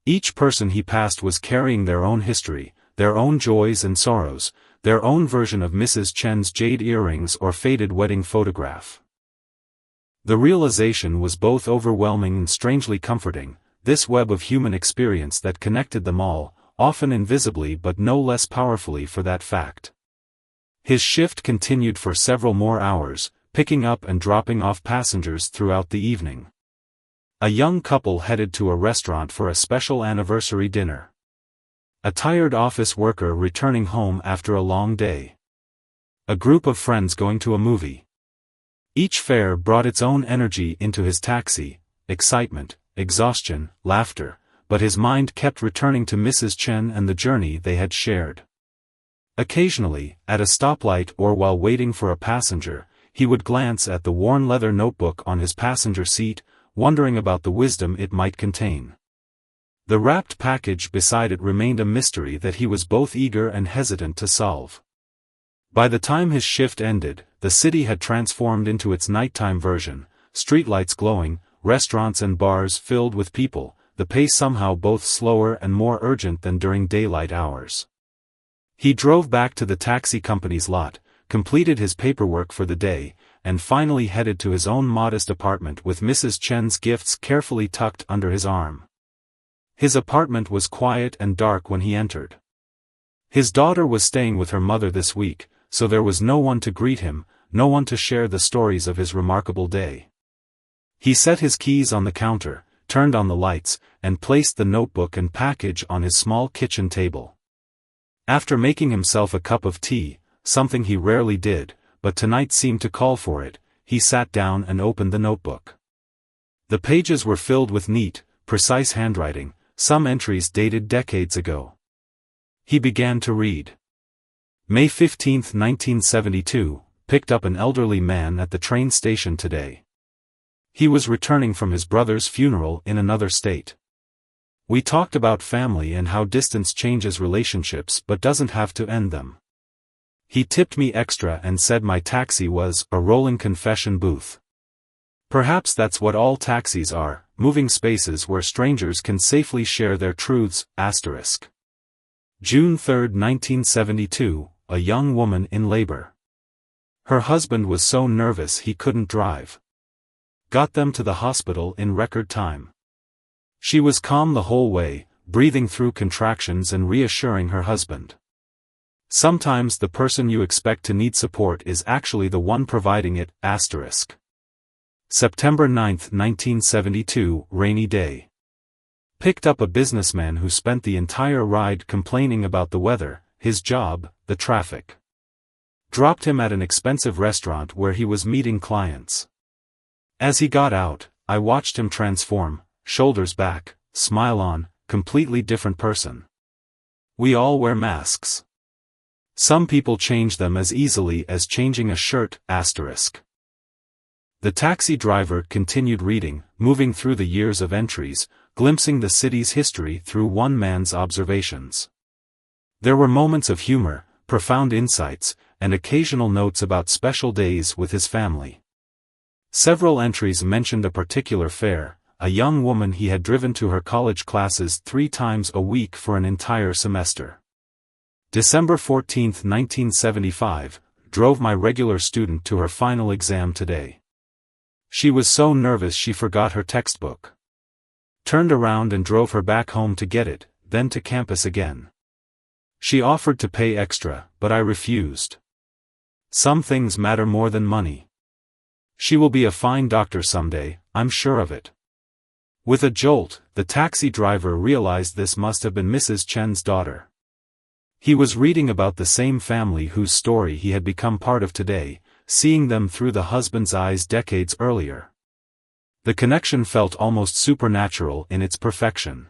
Each person he passed was carrying their own history, their own joys and sorrows, their own version of Mrs. Chen's jade earrings or faded wedding photograph. The realization was both overwhelming and strangely comforting, this web of human experience that connected them all, often invisibly but no less powerfully for that fact. His shift continued for several more hours, picking up and dropping off passengers throughout the evening. A young couple headed to a restaurant for a special anniversary dinner. A tired office worker returning home after a long day. A group of friends going to a movie. Each fare brought its own energy into his taxi, excitement, exhaustion, laughter, but his mind kept returning to Mrs. Chen and the journey they had shared. Occasionally, at a stoplight or while waiting for a passenger, he would glance at the worn leather notebook on his passenger seat, wondering about the wisdom it might contain. The wrapped package beside it remained a mystery that he was both eager and hesitant to solve. By the time his shift ended, the city had transformed into its nighttime version, streetlights glowing, restaurants and bars filled with people, the pace somehow both slower and more urgent than during daylight hours. He drove back to the taxi company's lot, completed his paperwork for the day, and finally headed to his own modest apartment with Mrs. Chen's gifts carefully tucked under his arm. His apartment was quiet and dark when he entered. His daughter was staying with her mother this week, so there was no one to greet him, no one to share the stories of his remarkable day. He set his keys on the counter, turned on the lights, and placed the notebook and package on his small kitchen table. After making himself a cup of tea, something he rarely did, but tonight seemed to call for it, he sat down and opened the notebook. The pages were filled with neat, precise handwriting, some entries dated decades ago. He began to read. May 15, 1972, picked up an elderly man at the train station today. He was returning from his brother's funeral in another state. We talked about family and how distance changes relationships but doesn't have to end them. He tipped me extra and said my taxi was a rolling confession booth. Perhaps that's what all taxis are, moving spaces where strangers can safely share their truths. June 3, 1972, a young woman in labor. Her husband was so nervous he couldn't drive. Got them to the hospital in record time. She was calm the whole way, breathing through contractions and reassuring her husband. Sometimes the person you expect to need support is actually the one providing it. September 9, 1972, rainy day. Picked up a businessman who spent the entire ride complaining about the weather, his job, the traffic. Dropped him at an expensive restaurant where he was meeting clients. As he got out, I watched him transform, shoulders back, smile on, completely different person. We all wear masks. Some people change them as easily as changing a shirt. The taxi driver continued reading, moving through the years of entries, glimpsing the city's history through one man's observations. There were moments of humor, profound insights, and occasional notes about special days with his family. Several entries mentioned a particular fair, a young woman he had driven to her college classes 3 times a week for an entire semester. December 14, 1975, drove my regular student to her final exam today. She was so nervous she forgot her textbook. Turned around and drove her back home to get it, then to campus again. She offered to pay extra, but I refused. Some things matter more than money. She will be a fine doctor someday, I'm sure of it. With a jolt, the taxi driver realized this must have been Mrs. Chen's daughter. He was reading about the same family whose story he had become part of today, seeing them through the husband's eyes decades earlier. The connection felt almost supernatural in its perfection.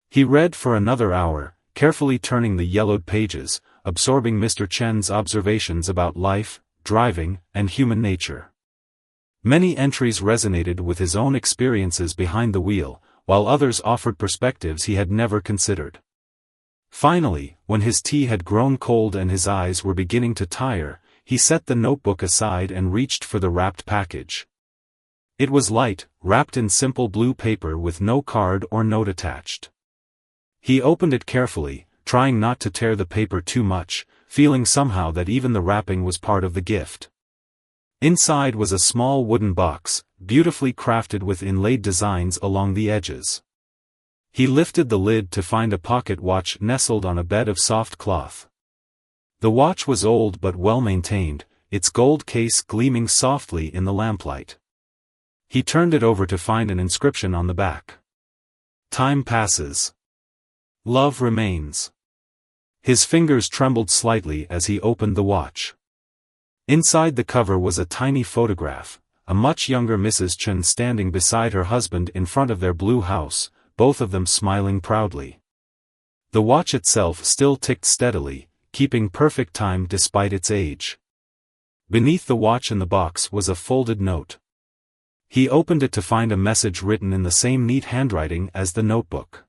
He read for another hour, carefully turning the yellowed pages, absorbing Mr. Chen's observations about life, driving, and human nature. Many entries resonated with his own experiences behind the wheel, while others offered perspectives he had never considered. Finally, when his tea had grown cold and his eyes were beginning to tire, he set the notebook aside and reached for the wrapped package. It was light, wrapped in simple blue paper with no card or note attached. He opened it carefully, trying not to tear the paper too much, feeling somehow that even the wrapping was part of the gift. Inside was a small wooden box, beautifully crafted with inlaid designs along the edges. He lifted the lid to find a pocket watch nestled on a bed of soft cloth. The watch was old but well maintained, its gold case gleaming softly in the lamplight. He turned it over to find an inscription on the back. Time passes. Love remains. His fingers trembled slightly as he opened the watch. Inside the cover was a tiny photograph, a much younger Mrs. Chen standing beside her husband in front of their blue house, both of them smiling proudly. The watch itself still ticked steadily, keeping perfect time despite its age. Beneath the watch in the box was a folded note. He opened it to find a message written in the same neat handwriting as the notebook.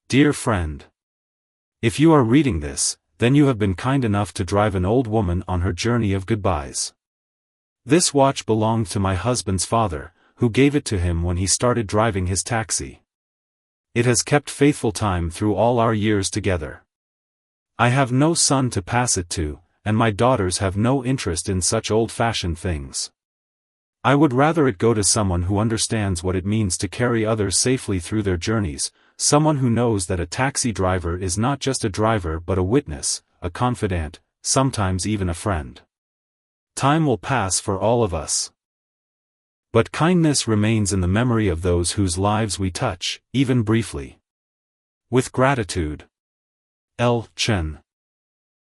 Dear friend. If you are reading this, then you have been kind enough to drive an old woman on her journey of goodbyes. This watch belonged to my husband's father, who gave it to him when he started driving his taxi. It has kept faithful time through all our years together. I have no son to pass it to, and my daughters have no interest in such old-fashioned things. I would rather it go to someone who understands what it means to carry others safely through their journeys, someone who knows that a taxi driver is not just a driver but a witness, a confidant, sometimes even a friend. Time will pass for all of us. But kindness remains in the memory of those whose lives we touch, even briefly. With gratitude. L. Chen.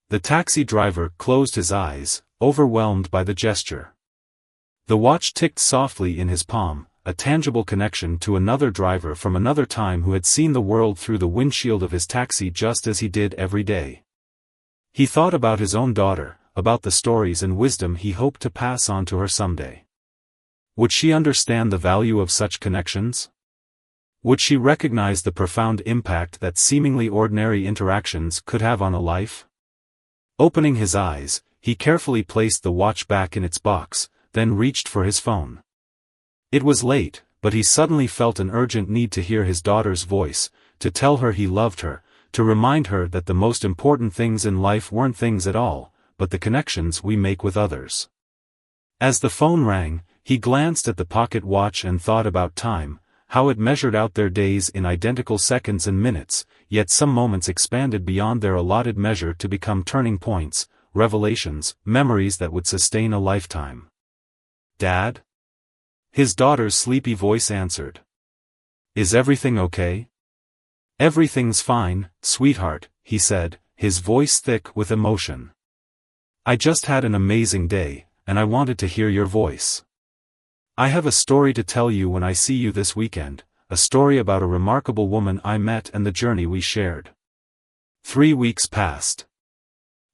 The taxi driver closed his eyes, overwhelmed by the gesture. The watch ticked softly in his palm, a tangible connection to another driver from another time who had seen the world through the windshield of his taxi just as he did every day. He thought about his own daughter, about the stories and wisdom he hoped to pass on to her someday. Would she understand the value of such connections? Would she recognize the profound impact that seemingly ordinary interactions could have on a life? Opening his eyes, he carefully placed the watch back in its box, then reached for his phone. It was late, but he suddenly felt an urgent need to hear his daughter's voice, to tell her he loved her, to remind her that the most important things in life weren't things at all, but the connections we make with others. As the phone rang, he glanced at the pocket watch and thought about time, how it measured out their days in identical seconds and minutes, yet some moments expanded beyond their allotted measure to become turning points, revelations, memories that would sustain a lifetime. Dad? His daughter's sleepy voice answered. Is everything okay? Everything's fine, sweetheart, he said, his voice thick with emotion. I just had an amazing day, and I wanted to hear your voice. I have a story to tell you when I see you this weekend, a story about a remarkable woman I met and the journey we shared. 3 weeks passed.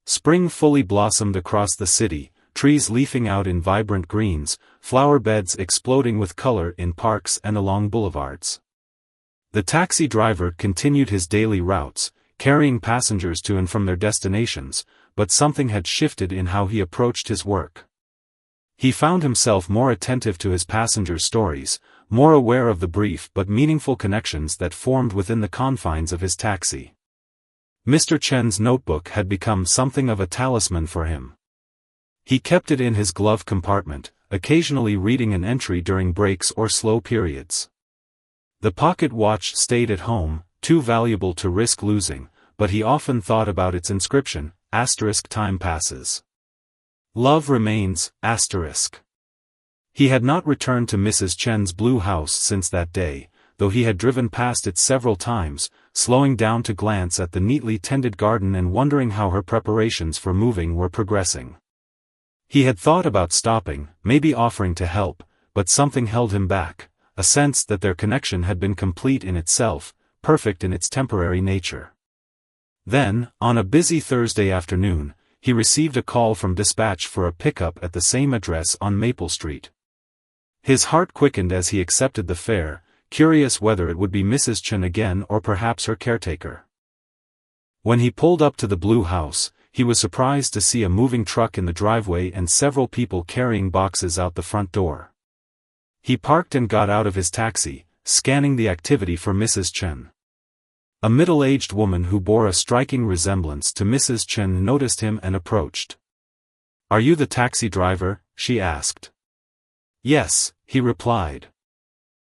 Spring fully blossomed across the city, trees leafing out in vibrant greens, flower beds exploding with color in parks and along boulevards. The taxi driver continued his daily routes, carrying passengers to and from their destinations, but something had shifted in how he approached his work. He found himself more attentive to his passengers' stories, more aware of the brief but meaningful connections that formed within the confines of his taxi. Mr. Chen's notebook had become something of a talisman for him. He kept it in his glove compartment, occasionally reading an entry during breaks or slow periods. The pocket watch stayed at home, too valuable to risk losing, but he often thought about its inscription, *time passes. Love remains, *. He had not returned to Mrs. Chen's blue house since that day, though he had driven past it several times, slowing down to glance at the neatly tended garden and wondering how her preparations for moving were progressing. He had thought about stopping, maybe offering to help, but something held him back, a sense that their connection had been complete in itself, perfect in its temporary nature. Then, on a busy Thursday afternoon, he received a call from dispatch for a pickup at the same address on Maple Street. His heart quickened as he accepted the fare, curious whether it would be Mrs. Chen again or perhaps her caretaker. When he pulled up to the blue house, he was surprised to see a moving truck in the driveway and several people carrying boxes out the front door. He parked and got out of his taxi, scanning the activity for Mrs. Chen. A middle-aged woman who bore a striking resemblance to Mrs. Chen noticed him and approached. "Are you the taxi driver?" she asked. "Yes," he replied.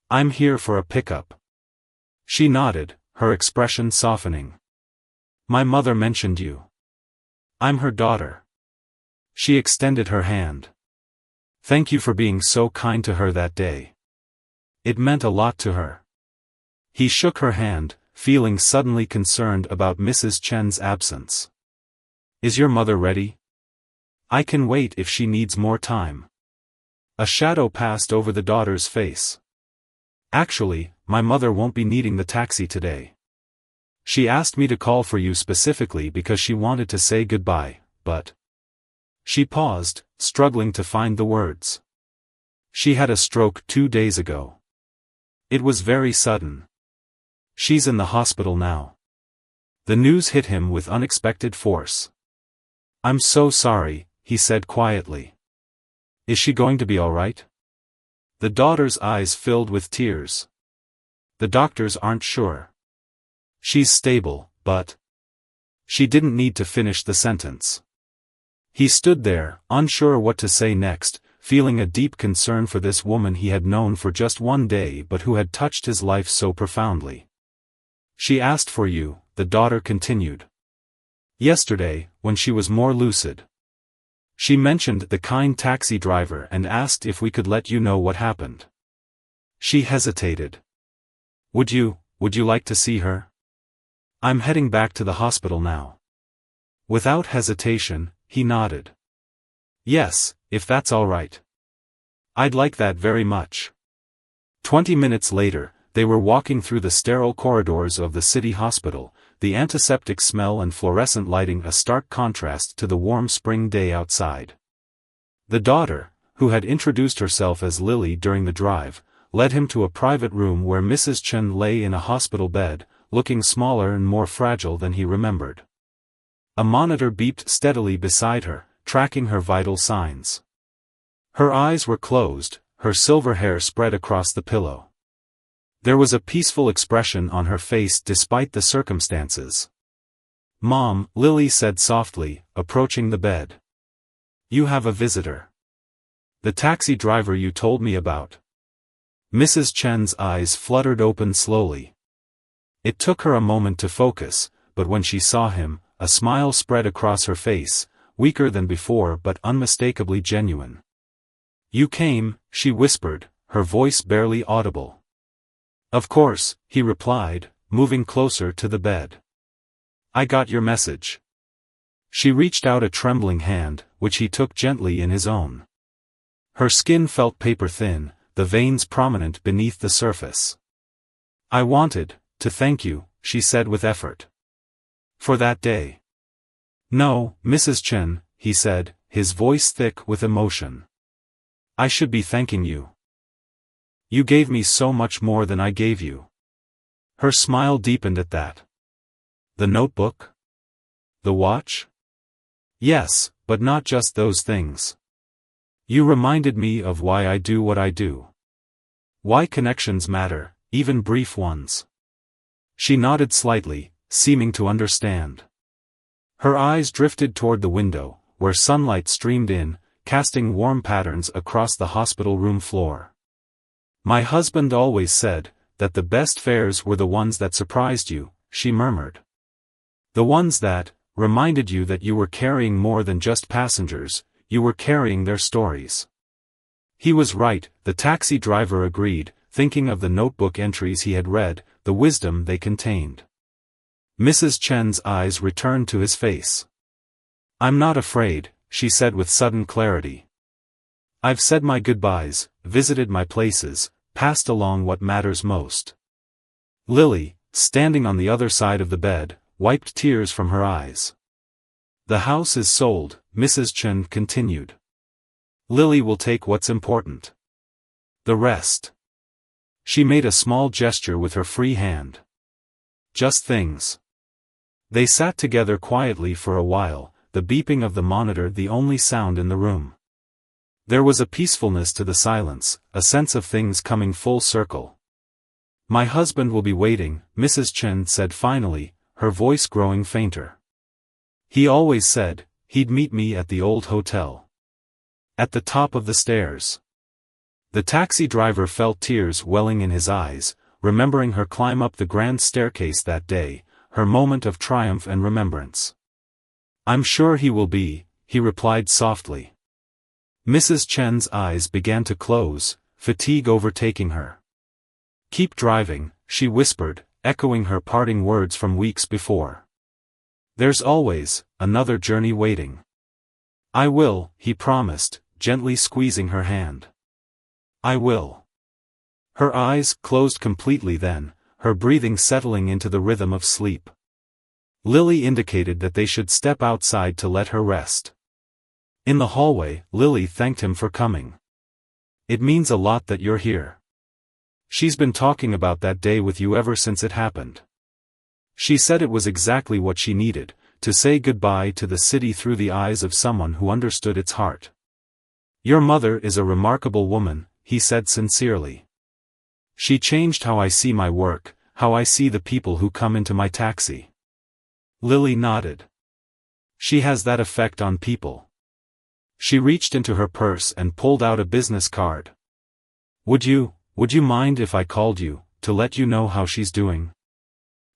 "I'm here for a pickup." She nodded, her expression softening. "My mother mentioned you. I'm her daughter." She extended her hand. "Thank you for being so kind to her that day. It meant a lot to her." He shook her hand, feeling suddenly concerned about Mrs. Chen's absence. "Is your mother ready? I can wait if she needs more time." A shadow passed over the daughter's face. "Actually, my mother won't be needing the taxi today. She asked me to call for you specifically because she wanted to say goodbye, but..." She paused, struggling to find the words. "She had a stroke 2 days ago. It was very sudden. She's in the hospital now." The news hit him with unexpected force. "I'm so sorry," he said quietly. "Is she going to be all right?" The daughter's eyes filled with tears. "The doctors aren't sure. She's stable, but..." She didn't need to finish the sentence. He stood there, unsure what to say next, feeling a deep concern for this woman he had known for just 1 day but who had touched his life so profoundly. "She asked for you," the daughter continued. "Yesterday, when she was more lucid. She mentioned the kind taxi driver and asked if we could let you know what happened." She hesitated. Would you like to see her?" "I'm heading back to the hospital now." Without hesitation, he nodded. "Yes, if that's all right. I'd like that very much." 20 minutes later, they were walking through the sterile corridors of the city hospital, the antiseptic smell and fluorescent lighting a stark contrast to the warm spring day outside. The daughter, who had introduced herself as Lily during the drive, led him to a private room where Mrs. Chen lay in a hospital bed, looking smaller and more fragile than he remembered. A monitor beeped steadily beside her, tracking her vital signs. Her eyes were closed, her silver hair spread across the pillow. There was a peaceful expression on her face despite the circumstances. "Mom," Lily said softly, approaching the bed. "You have a visitor. The taxi driver you told me about." Mrs. Chen's eyes fluttered open slowly. It took her a moment to focus, but when she saw him, a smile spread across her face, weaker than before but unmistakably genuine. "You came," she whispered, her voice barely audible. "Of course," he replied, moving closer to the bed. "I got your message." She reached out a trembling hand, which he took gently in his own. Her skin felt paper-thin, the veins prominent beneath the surface. "I wanted to thank you," she said with effort. "For that day." "No, Mrs. Chen," he said, his voice thick with emotion. "I should be thanking you. You gave me so much more than I gave you." Her smile deepened at that. "The notebook? The watch?" "Yes, but not just those things. You reminded me of why I do what I do. Why connections matter, even brief ones." She nodded slightly, seeming to understand. Her eyes drifted toward the window, where sunlight streamed in, casting warm patterns across the hospital room floor. "My husband always said that the best fares were the ones that surprised you," she murmured. "The ones that reminded you that you were carrying more than just passengers, you were carrying their stories." He was right, the taxi driver agreed, thinking of the notebook entries he had read, the wisdom they contained. Mrs. Chen's eyes returned to his face. "I'm not afraid," she said with sudden clarity. "I've said my goodbyes, visited my places, passed along what matters most." Lily, standing on the other side of the bed, wiped tears from her eyes. "The house is sold," Mrs. Chen continued. "Lily will take what's important. The rest." She made a small gesture with her free hand. "Just things." They sat together quietly for a while, the beeping of the monitor the only sound in the room. There was a peacefulness to the silence, a sense of things coming full circle. "My husband will be waiting," Mrs. Chen said finally, her voice growing fainter. "He always said he'd meet me at the old hotel. At the top of the stairs." The taxi driver felt tears welling in his eyes, remembering her climb up the grand staircase that day, her moment of triumph and remembrance. "I'm sure he will be," he replied softly. Mrs. Chen's eyes began to close, fatigue overtaking her. "Keep driving," she whispered, echoing her parting words from weeks before. "There's always another journey waiting." "I will," he promised, gently squeezing her hand. "I will." Her eyes closed completely then, her breathing settling into the rhythm of sleep. Lily indicated that they should step outside to let her rest. In the hallway, Lily thanked him for coming. "It means a lot that you're here. She's been talking about that day with you ever since it happened. She said it was exactly what she needed, to say goodbye to the city through the eyes of someone who understood its heart." "Your mother is a remarkable woman," he said sincerely. "She changed how I see my work, how I see the people who come into my taxi." Lily nodded. "She has that effect on people." She reached into her purse and pulled out a business card. Would you mind if I called you, to let you know how she's doing?"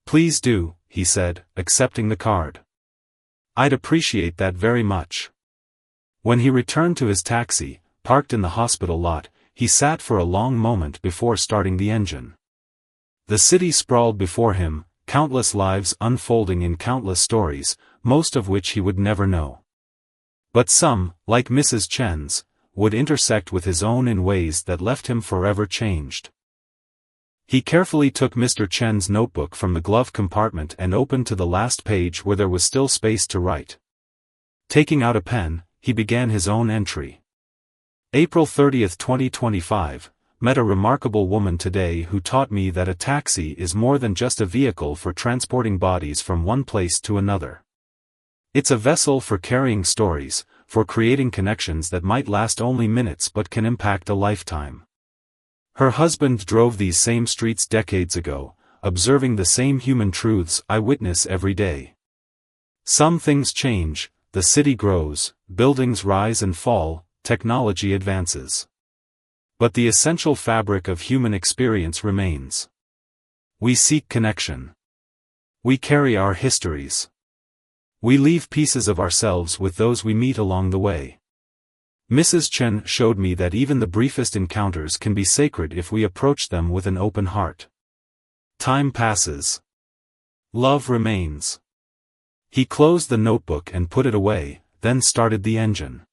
"Please do," he said, accepting the card. "I'd appreciate that very much." When he returned to his taxi, parked in the hospital lot, he sat for a long moment before starting the engine. The city sprawled before him, countless lives unfolding in countless stories, most of which he would never know. But some, like Mrs. Chen's, would intersect with his own in ways that left him forever changed. He carefully took Mr. Chen's notebook from the glove compartment and opened to the last page where there was still space to write. Taking out a pen, he began his own entry. "April 30, 2025, met a remarkable woman today who taught me that a taxi is more than just a vehicle for transporting bodies from one place to another. It's a vessel for carrying stories, for creating connections that might last only minutes but can impact a lifetime. Her husband drove these same streets decades ago, observing the same human truths I witness every day. Some things change, the city grows, buildings rise and fall, technology advances. But the essential fabric of human experience remains. We seek connection. We carry our histories. We leave pieces of ourselves with those we meet along the way. Mrs. Chen showed me that even the briefest encounters can be sacred if we approach them with an open heart. Time passes. Love remains." He closed the notebook and put it away, then started the engine.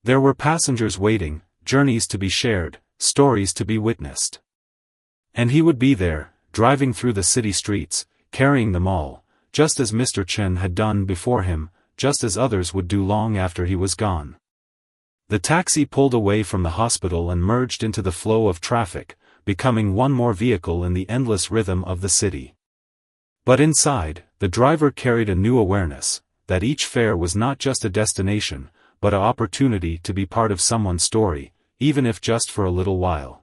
There were passengers waiting, journeys to be shared, stories to be witnessed. And he would be there, driving through the city streets, carrying them all, just as Mr. Chen had done before him, just as others would do long after he was gone. The taxi pulled away from the hospital and merged into the flow of traffic, becoming one more vehicle in the endless rhythm of the city. But inside, the driver carried a new awareness, that each fare was not just a destination, but an opportunity to be part of someone's story, even if just for a little while.